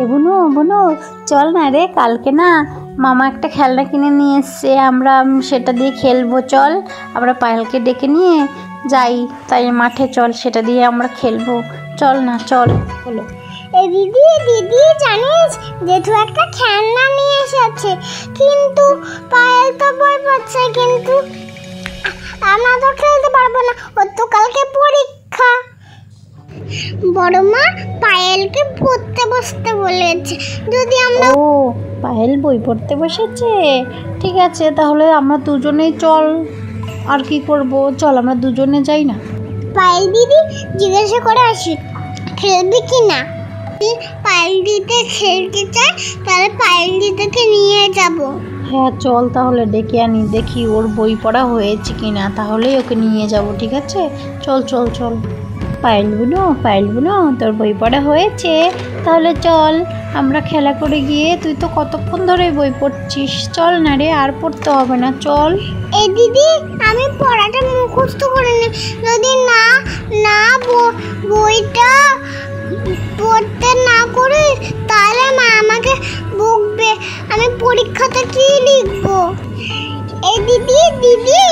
এ বুনু বুনু চল না রে, কালকে না মামা একটা খেলনা কিনে নিয়ে এসছে, আমরা সেটা দিয়ে খেলবো। চল আমরা পায়েলকে ডেকে নিয়ে যাই, তাই মাঠে চল, সেটা দিয়ে আমরা খেলবো। চল না, চল। হলো দিদি দিদি জানিস জেঠু একটা খেলনা নিয়ে এসেছে, কিন্তু পায়েল তো ভয় পাচ্ছে, কিন্তু আমরা তো খেলতে পারবো না, ওর তো কালকে পরীক্ষা। বড় মা পায়েলকে পড়তে বসতে বলেছে, যদি আমরা ও পায়েল বই পড়তে বসেছে, ঠিক আছে তাহলে আমরা দুজনেই চল। আর কি করব, চল আমরা দুজনে যাই না। পায়েল দিদি জিজ্ঞাসা করে আসি খেলবি কি না। পায়েল দিদি খেলতে চায়, তাহলে পায়েল দিদিকে নিয়ে যাব। হ্যাঁ চল তাহলে ডেকে আনি, দেখি ওর বই পড়া হয়েছে কি না, তাহলেই ওকে নিয়ে যাব। ঠিক আছে চল চল চল। পায়েল বুনো তোর বই পড়া হয়েছে, তাহলে চল আমরা খেলা করে গিয়ে, তুই তো কতক্ষণ ধরে বই পড়ছিস, চল না রে, আর পড়তে হবে না, চল। এই দিদি আমি পড়াটা মুখস্থ করে নি, যদি না না বইটা পড়তে না করি তাহলে মা আমাকে বকবে, আমি পরীক্ষাতে কি লিখবো। এই দিদি দিদি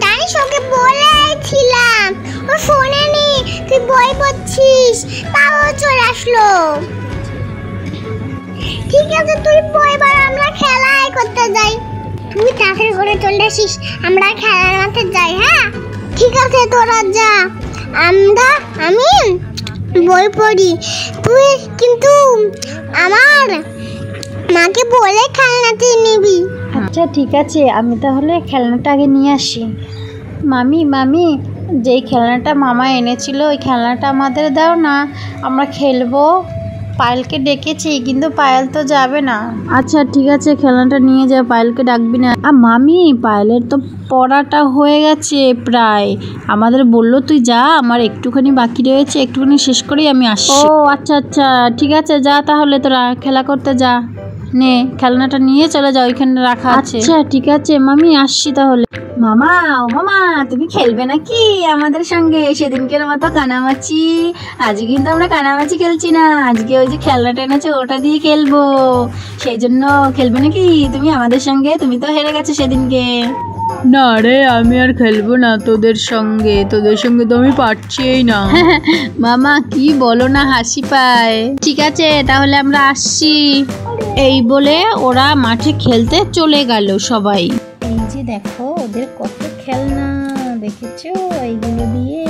জানিস ওকে বলেছিলাম, ও শোনেনি, তুই বই পড়ছিস, তাও চলে আসলো। ঠিক আছে তুই বই পড়, আমরা খেলাই করতে যাই। তুই তাড়াতাড়ি করে চলে আসিস, আমরা খেলার মাঠে যাই। হ্যাঁ ঠিক আছে তোরা যা, আমি বই পড়ি, তুই কিন্তু আমার মাকে বলে খেলনাতে নিবি। আচ্ছা ঠিক আছে, আমি তাহলে খেলনাটা আগে নিয়ে আসি। মামি যেই খেলনাটা মামা এনেছিল ওই খেলনাটা আমাদের দাও না, আমরা খেলবো। পায়েলকে ডেকেছি কিন্তু পায়েল তো যাবে না। আচ্ছা ঠিক আছে খেলনাটা নিয়ে যা, পায়েলকে ডাকবি না। আর মামি পায়েলের তো পড়াটা হয়ে গেছে প্রায়, আমাদের বললো তুই যা, আমার একটুখানি বাকি রয়েছে, একটুখানি শেষ করেই আমি আসছি। ও আচ্ছা আচ্ছা ঠিক আছে, যা তাহলে তোরা খেলা করতে যা, নে খেলনাটা নিয়ে চলে যা, ওইখানে রাখা আছে। আচ্ছা ঠিক আছে মামি, আসছি তাহলে। মামা তুমি খেলবে নাকি আমাদের সঙ্গে সেদিনকের মতো কানামাছি? আজকে কিন্তু আমরা কানামাছি খেলছি না, আজকে ওই যে খেলনাটা এনেছে ওটা দিয়ে খেলবো, সেই জন্য খেলবে নাকি তুমি আমাদের সঙ্গে? তুমি তো হেরে গেছো সেদিনকে। না রে, আমি আর খেলবো না তোদের সঙ্গে তো আমি পারছিই না। মামা কি বলো না, হাসি পায়। ঠিক আছে তাহলে আমরা আসছি, এই বলে ওরা মাঠে খেলতে চলে গেল সবাই। এই যে দেখো ওদের কত খেলনা, দেখেছো এইগুলো দিয়ে।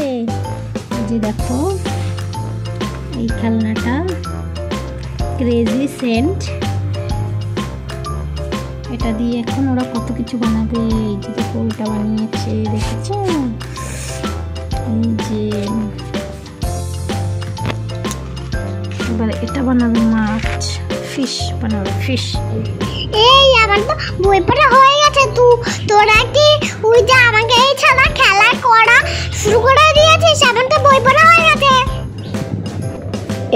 এই যে দেখো এই খেলনাটা ক্রেজি সেন্ট, এটা দিয়ে এখন ওরা কত কিছু বানাবে। এই যে দেখো ওটা বানিয়েছে, দেখেছো? এই যে এবার এটা বানাবে মাছ, ফিশ বানাবে, ফিশ। এই আমার তো বই পড়া হয়ে গেছে, তোরা কি ওই যে আমাকে এই ছাড়া খেলা করা শুরু করে দিয়েছিস? আমার তো বই পড়া হয়ে গেছে।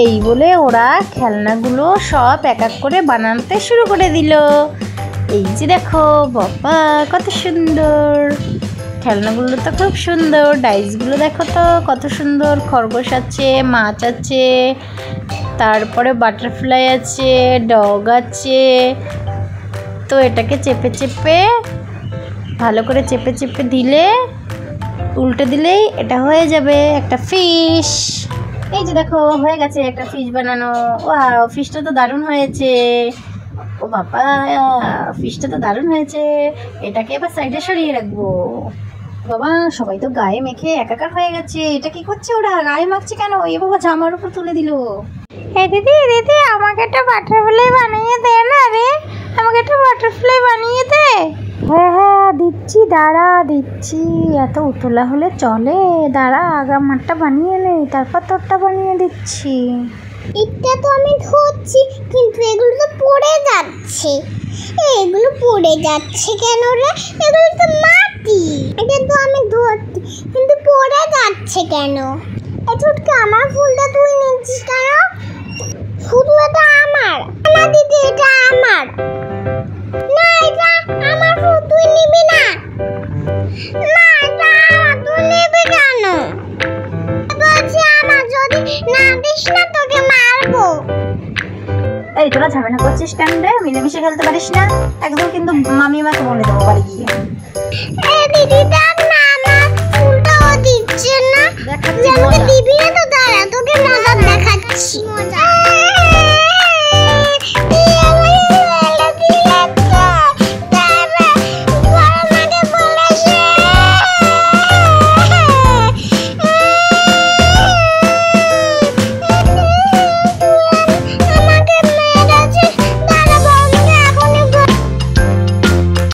এই বলে ওরা খেলনাগুলো সব এক এক করে বানাতে শুরু করে দিল। এই যে দেখো বাবা কত সুন্দর খেলনাগুলো, তো খুব সুন্দর। ডাইসগুলো দেখো তো কত সুন্দর, খরগোশ আছে, মাছ আছে, তারপরে বাটারফ্লাই আছে, ডগ আছে। তো এটাকে চেপে চেপে ভালো করে চেপে চেপে দিলে, উল্টে দিলেই এটা হয়ে যাবে একটা ফিশ। এই যে দেখো হয়ে গেছে একটা ফিশ বানানো। ওয়াও ফিশটা তো দারুণ হয়েছে, ও বাবা ফিশটা তো দারুণ হয়েছে। এটাকে এবার সাইডে সরিয়ে রাখবো। বাবা সবাই তো গায়ে মেখে একাকার হয়ে গেছে, এটা কি করছে ওরা, গায়ে মাখছে কেন? এ বাবা জামার উপর তুলে দিল। দিদি আমাকে একটা বাটারফ্লাই বানিয়ে দে না রে, আমাকে একটা বাটারফ্লাই বানিয়ে দে। হ্যাঁ দিচ্ছি, দাঁড়া দিচ্ছি। এত উতলা হলে চলে? দাঁড়া আগে আমারটা বানিয়ে নেই, তারপর তোরটা বানিয়ে দিচ্ছি। এটা তো আমি ধরছি, কিন্তু এগুলো তো পড়ে যাচ্ছে। এগুলো পড়ে যাচ্ছে কেন রে? এগুলো তো মাটি। এটা তো আমি ধরছি কিন্তু পড়ে যাচ্ছে কেন? এই ছোটকে আমার ফুলটা তুই নিচ্ছিস কেন? শুধু এটা আমার দিদি, এটা আমার না, এটা আমার ফুল, তুই নিবি না। না এটা আমার, তুই নিবি কেন? বলছি আমার, যদি না দিস না তোকে মারবো। এই তোরা ঝামেলা করছিস কেন রে? মিলেমিশে খেলতে পারিস না? একদম কিন্তু মামিমাকে বলে দেবো বাড়ি গিয়ে। দিদিটা